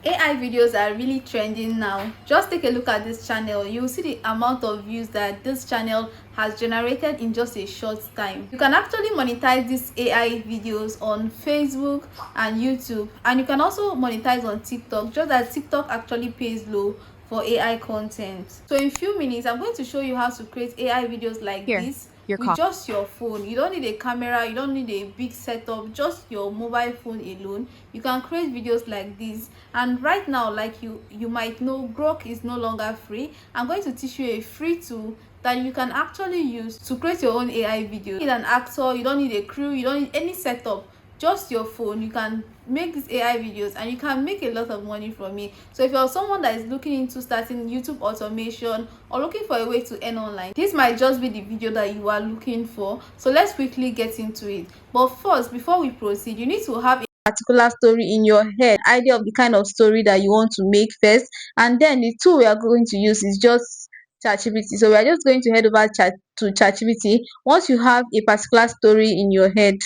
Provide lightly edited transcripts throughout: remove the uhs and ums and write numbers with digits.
AI videos are really trending now. Just take a look at this channel. You will see the amount of views that this channel has generated in just a short time. You can actually monetize these AI videos on Facebook and YouTube, and you can also monetize on TikTok, just that TikTok actually pays low for AI content. So in few minutes I'm going to show you how to create AI videos like Here, this your with coffee. just your phone. You don't need a camera, you don't need a big setup, just your mobile phone alone. You can create videos like this. And right now, like you might know, Grok is no longer free. I'm going to teach you a free tool that you can actually use to create your own AI video. You don't need an actor, you don't need a crew, you don't need any setup, just your phone. You can make these AI videos and you can make a lot of money from it. So if you're someone that is looking into starting YouTube automation or looking for a way to earn online, this might just be the video that you are looking for. So let's quickly get into it. But first, before we proceed, you need to have a particular story in your head, idea of the kind of story that you want to make first, and then the tool we are going to use is just ChatGPT. So we are just going to head over to ChatGPT once you have a particular story in your head.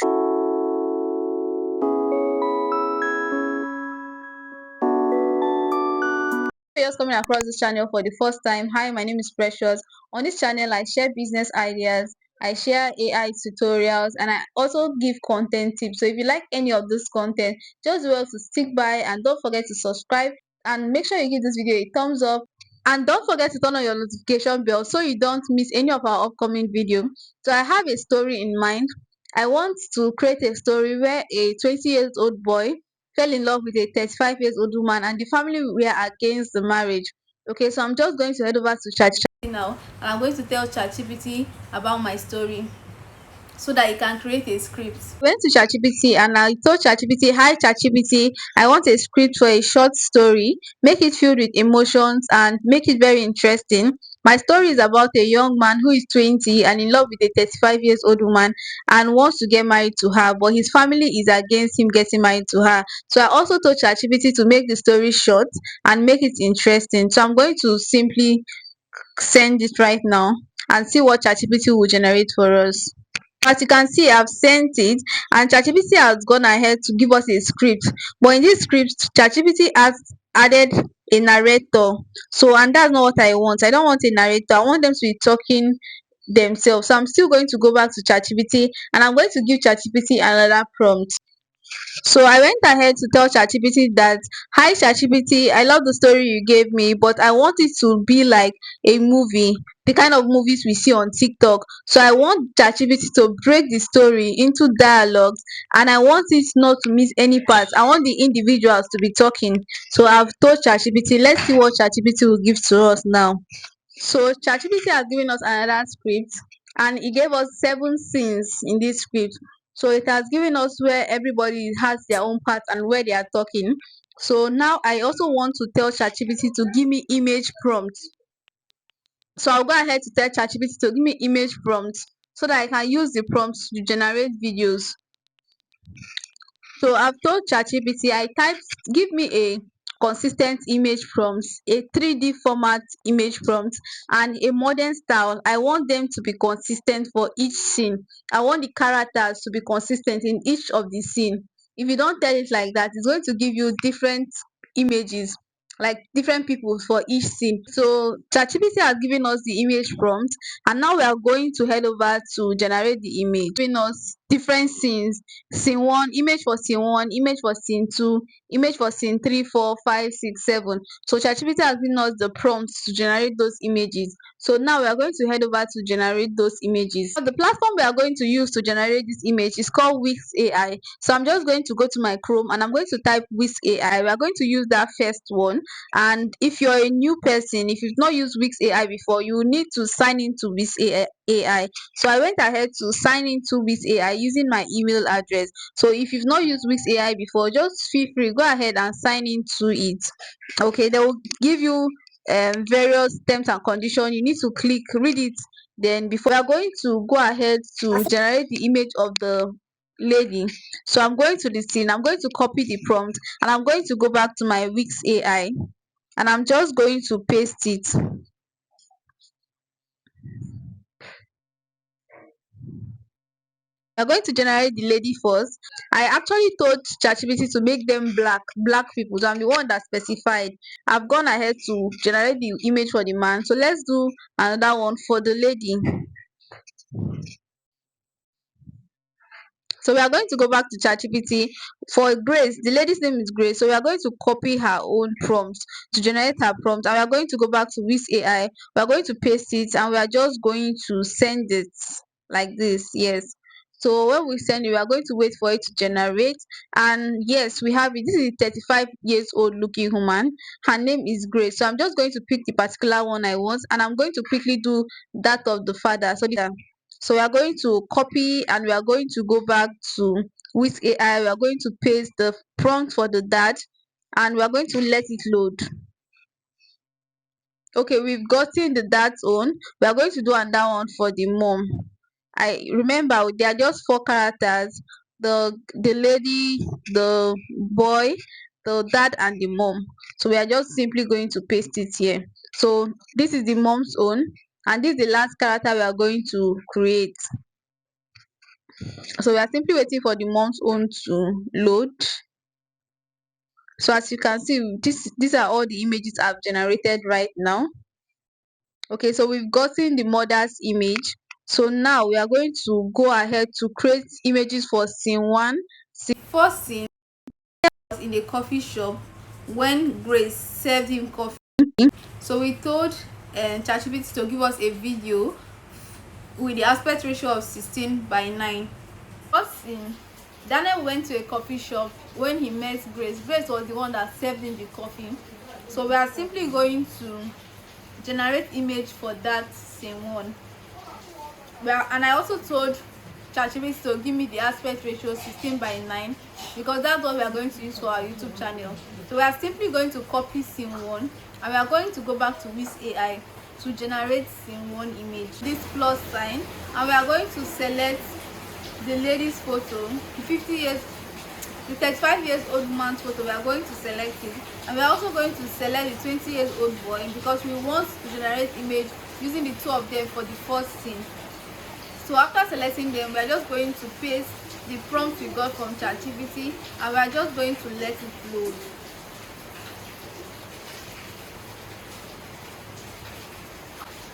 You're just coming across this channel for the first time, hi, my name is Precious. On this channel I share business ideas, I share AI tutorials, and I also give content tips. So if you like any of this content, just do well to stick by, and don't forget to subscribe, and make sure you give this video a thumbs up, and don't forget to turn on your notification bell so you don't miss any of our upcoming video. So I have a story in mind. I want to create a story where a 20 years old boy fell in love with a 35 years old woman, and the family were against the marriage. Okay, so I'm just going to head over to ChatGPT now, and I'm going to tell ChatGPT about my story so that it can create a script. Went to ChatGPT and I told ChatGPT, hi ChatGPT, I want a script for a short story, make it filled with emotions and make it very interesting. My story is about a young man who is 20 and in love with a 35 years old woman and wants to get married to her, but his family is against him getting married to her. So I also told ChatGPT to make the story short and make it interesting. So I'm going to simply send it right now and see what ChatGPT will generate for us. As you can see, I've sent it, and ChatGPT has gone ahead to give us a script. But in this script, ChatGPT has added a narrator. So, and that's not what I want. I don't want a narrator. I want them to be talking themselves. So I'm still going to go back to ChatGPT, and I'm going to give ChatGPT another prompt. So I went ahead to tell ChatGPT that, hi ChatGPT, I love the story you gave me, but I want it to be like a movie, the kind of movies we see on TikTok. So I want ChatGPT to break the story into dialogues, and I want it not to miss any parts. I want the individuals to be talking. So I've told ChatGPT, let's see what ChatGPT will give to us now. So ChatGPT has given us another script, and it gave us 7 scenes in this script. So it has given us where everybody has their own part and where they are talking. So now I also want to tell ChatGPT to give me image prompts. So I'll go ahead to tell ChatGPT to give me image prompts so that I can use the prompts to generate videos. So I've told ChatGPT, I typed, give me a consistent image prompt, a 3D format image prompt, and a modern style. I want them to be consistent for each scene. I want the characters to be consistent in each of the scene. If you don't tell it like that, it's going to give you different images, like different people for each scene. So ChatGPT has given us the image prompt, and now we are going to head over to generate the image, giving us different scenes. Scene one, image for scene one, image for scene two, image for scene three, four, five, six, seven. So ChatGPT has given us the prompts to generate those images. So now we are going to head over to generate those images. So the platform we are going to use to generate this image is called Wix AI. So I'm just going to go to my Chrome and I'm going to type Wix AI. We are going to use that first one. And if you're a new person, if you've not used Wix AI before, you will need to sign into Wix AI. So I went ahead to sign into Wix AI using my email address. So if you've not used Wix AI before, just feel free, go ahead and sign into it. Okay, they will give you various terms and conditions. You need to click, read it. Then before we are going to go ahead to generate the image of the lady. So I'm going to the scene, I'm going to copy the prompt, and I'm going to go back to my Wix AI, and I'm just going to paste it. We are going to generate the lady first. I actually told ChatGPT to make them black people, so I'm the one that specified. I've gone ahead to generate the image for the man, so let's do another one for the lady. So we are going to go back to ChatGPT. For Grace, the lady's name is Grace. So we are going to copy her own prompt to generate her prompt. And we are going to go back to Wiz AI. We are going to paste it and we are just going to send it like this. Yes. So when we send it, we are going to wait for it to generate. And yes, we have it. This is a 35 years old looking woman. Her name is Grace. So I'm just going to pick the particular one I want and I'm going to quickly do that of the father. So we are going to copy and we are going to go back to with AI. We are going to paste the prompt for the dad and we are going to let it load. Okay, we've gotten the dad's own. We are going to do another one for the mom. I remember there are just four characters: the lady, the boy, the dad, and the mom. So we are just simply going to paste it here. So this is the mom's own, and this is the last character we are going to create. So we are simply waiting for the mom's own to load. So as you can see, these are all the images I've generated right now. Okay, so we've gotten the mother's image. So now we are going to go ahead to create images for scene one. First scene was in a coffee shop when Grace served him coffee. So we told ChatGPT to give us a video with the aspect ratio of 16:9. First scene, Daniel went to a coffee shop when he met Grace. Grace was the one that served him the coffee. So we are simply going to generate image for that scene one. And I also told ChatGPT to give me the aspect ratio 16:9 because that's what we are going to use for our YouTube channel. So we are simply going to copy scene one and we are going to go back to Wiz AI to generate scene one image. This plus sign, and we are going to select the lady's photo, the 35 years old man's photo. We are going to select it, and we are also going to select the 20 years old boy because we want to generate image using the two of them for the first scene. So after selecting them, we are just going to paste the prompt we got from ChatGPT and we are just going to let it load.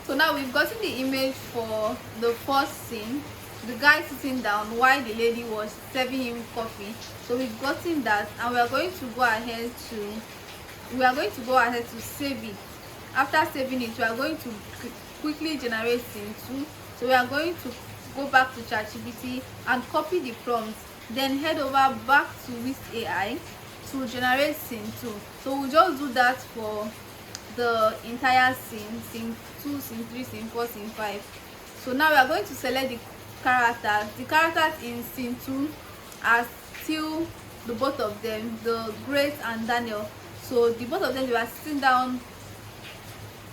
So now we've gotten the image for the first scene, the guy sitting down while the lady was serving him coffee. So we've gotten that, and we are going to go ahead to save it. After saving it, we are going to quickly generate scene 2. So we are going to go back to ChatGPT and copy the prompt, then head over back to Wiz AI to generate scene 2. So we'll just do that for the entire scene 2, scene 3, scene 4, scene 5. So now we are going to select the characters in scene 2 are still the both of them, the Grace and Daniel. So the both of them, they were sitting down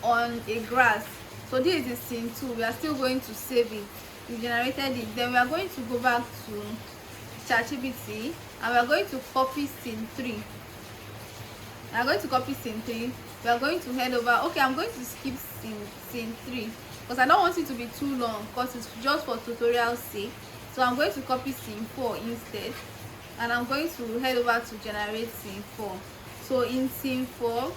on a grass. So this is scene 2. We are still going to save it. We generated it. Then we are going to go back to ChatGPT and we are going to copy scene 3. We are going to copy scene 3. We are going to head over. Okay, I'm going to skip scene 3 because I don't want it to be too long because it's just for tutorial sake. So I'm going to copy scene 4 instead, and I'm going to head over to generate scene 4. So in scene 4,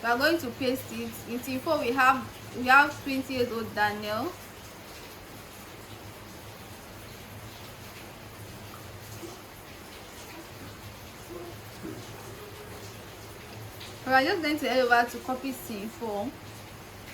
we are going to paste it. In scene 4, we have 20 years old Daniel. We are just going to head over to copy scene 4.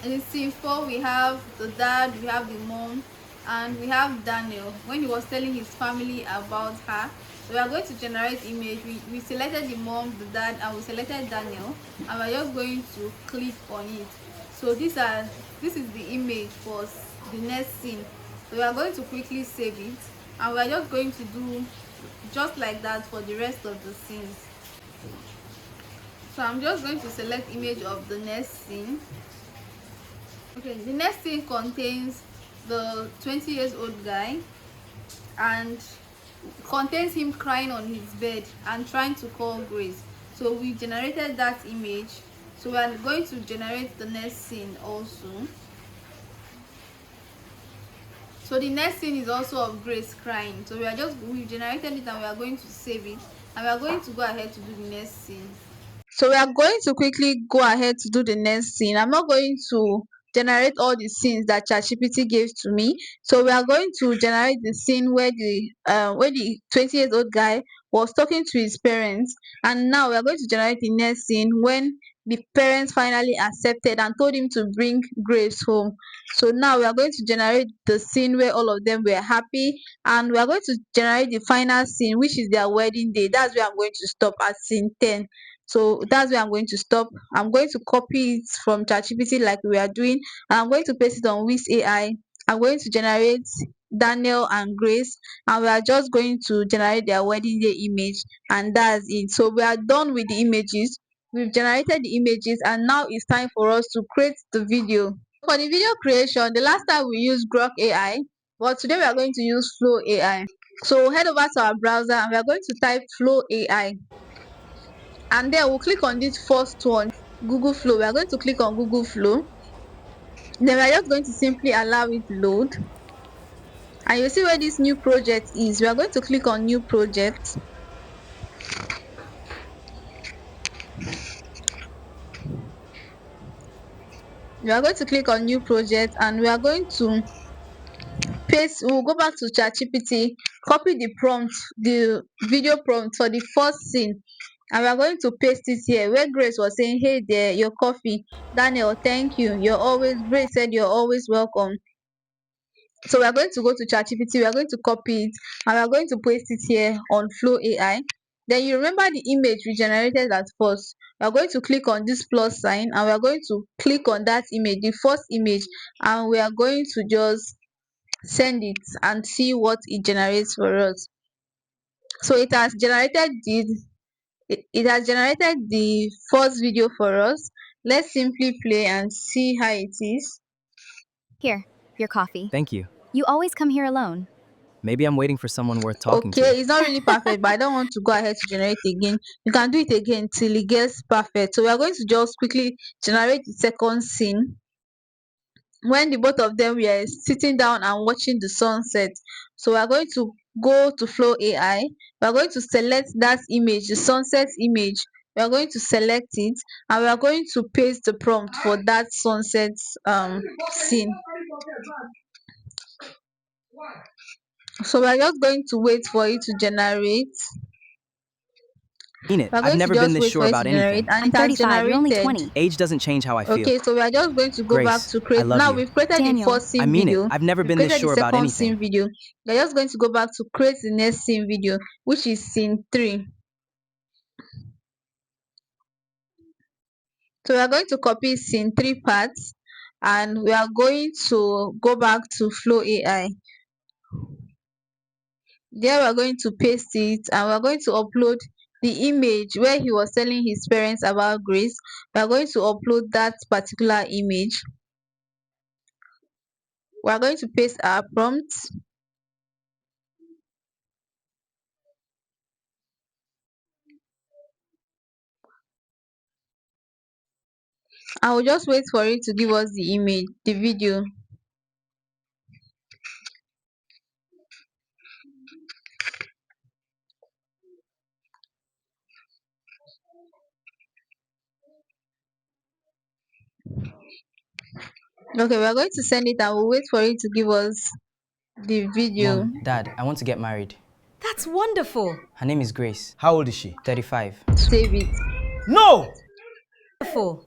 In scene 4, we have the dad, we have the mom, and we have Daniel when he was telling his family about her. So we are going to generate image. We selected the mom, the dad, and we selected Daniel, and we are just going to click on it. So this is the image for the next scene. So we are going to quickly save it, and we are just going to do just like that for the rest of the scenes. So I'm just going to select image of the next scene. Okay, the next scene contains the 20 years old guy and contains him crying on his bed and trying to call Grace. So we generated that image. So we are going to generate the next scene also. So the next scene is also of Grace crying. So we generated it and we are going to save it, and we are going to go ahead to do the next scene. So we are going to quickly go ahead to do the next scene. I'm not going to generate all the scenes that ChatGPT gave to me. So we are going to generate the scene where the 20 years old guy was talking to his parents, and now we are going to generate the next scene when the parents finally accepted and told him to bring Grace home. So now we are going to generate the scene where all of them were happy, and we are going to generate the final scene, which is their wedding day. That's where I'm going to stop at scene 10. So that's where I'm going to stop. I'm going to copy it from ChatGPT like we are doing, and I'm going to paste it on Wiz AI. I'm going to generate Daniel and Grace, and we are just going to generate their wedding day image, and that's it. So we are done with the images. We've generated the images, and now it's time for us to create the video. For the video creation, the last time we used Grok AI, but today we are going to use Flow AI. So head over to our browser and we are going to type Flow AI, and then we'll click on this first one, Google Flow. We are going to click on Google Flow. Then we are just going to simply allow it load, and you see where this new project is. We are going to click on new project. We are going to click on new project, and we are going to paste. We'll go back to ChatGPT, copy the prompt, the video prompt for the first scene, and we are going to paste it here where Grace was saying, "Hey there, your coffee." Daniel, thank you, you're always, Grace said, "You're always welcome." So we are going to go to ChatGPT, we are going to copy it, and we are going to paste it here on Flow AI. Then you remember the image we generated at first. We are going to click on this plus sign, and we are going to click on that image, the first image, and we are going to just send it and see what it generates for us. So it has generated the first video for us. Let's simply play and see how it is. Here, your coffee. Thank you. You always come here alone. Maybe I'm waiting for someone worth talking to. Okay, it's not really perfect, but I don't want to go ahead to generate again. You can do it again till it gets perfect. So we are going to just quickly generate the second scene when the both of them were sitting down and watching the sunset. So we are going to go to Flow AI. We are going to select that image, the sunset image. We are going to select it, and we are going to paste the prompt for that sunset scene. So we are just going to wait for it to generate. Mean it. We are I've going to never been just this wait sure for it to about generate, anything. and I'm it has 35, you're only generated. 20. Age doesn't change how I feel. Okay, so we are just going to go back Grace, to I create. love Now you. we've created the Daniel. first I scene mean it. video. I've never We've been this created the sure about second scene anything. video. We're just going to go back to create the next scene video, which is scene 3. So we are going to copy scene 3 parts, and we are going to go back to Flow AI. There we are going to paste it, and we are going to upload the image where he was telling his parents about Grace. We are going to upload that particular image. We are going to paste our prompt. I will just wait for it to give us the image, the video. Okay, we are going to send it and we'll wait for it to give us the video. Mom, Dad, I want to get married. That's wonderful. Her name is Grace. How old is she? 35. Save it. No! Wonderful.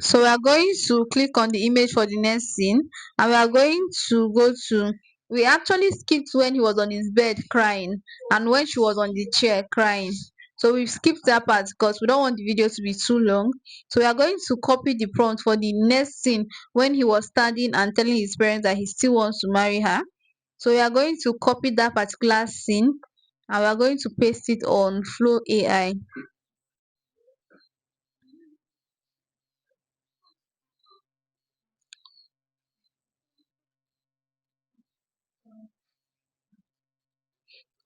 So we are going to click on the image for the next scene, and we are going to go to, we actually skipped when he was on his bed crying and when she was on the chair crying. So we've skipped that part because we don't want the video to be too long. So we are going to copy the prompt for the next scene when he was standing and telling his parents that he still wants to marry her. So we are going to copy that particular scene, and we are going to paste it on Flow AI.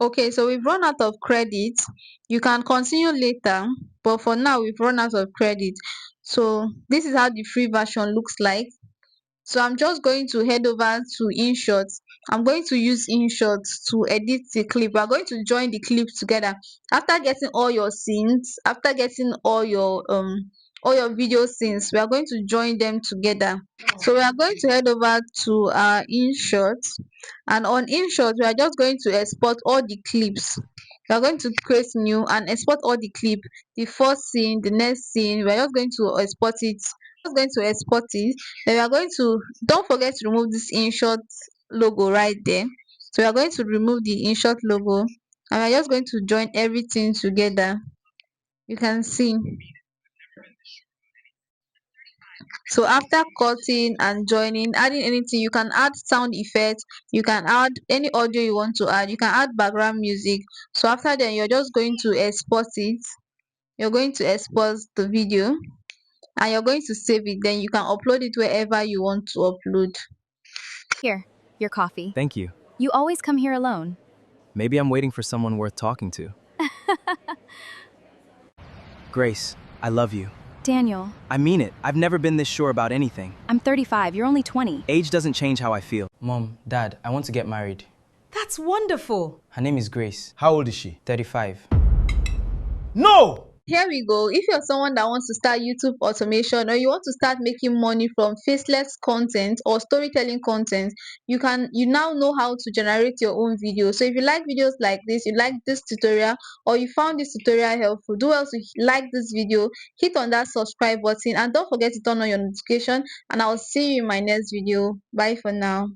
Okay, so we've run out of credit. You can continue later, but for now we've run out of credit. So this is how the free version looks like. So I'm just going to head over to InShot. I'm going to use InShot to edit the clip. We're going to join the clip together. After getting all your scenes, after getting all your video scenes, we are going to join them together. So we are going to head over to our InShot, and on InShot we are just going to export all the clips. We are going to create new and export all the clip. The first scene, the next scene, we are just going to export it. Then we are going to, don't forget to remove this InShot logo right there. So we are going to remove the InShot logo, and we are just going to join everything together. You can see. So after cutting and joining, adding anything, you can add sound effects, you can add any audio you want to add, you can add background music. So after then, you're just going to export it. You're going to export the video, and you're going to save it. Then you can upload it wherever you want to upload. Here, your coffee. Thank you. You always come here alone. Maybe I'm waiting for someone worth talking to. Grace, I love you. Daniel, I mean it. I've never been this sure about anything. I'm 35. You're only 20. Age doesn't change how I feel. Mom, Dad, I want to get married. That's wonderful. Her name is Grace. How old is she? 35. No! Here we go. If you're someone that wants to start YouTube automation, or you want to start making money from faceless content or storytelling content, you now know how to generate your own video. So if you like videos like this, you like this tutorial, or you found this tutorial helpful, do also like this video, hit on that subscribe button, and don't forget to turn on your notification, and I'll see you in my next video. Bye for now.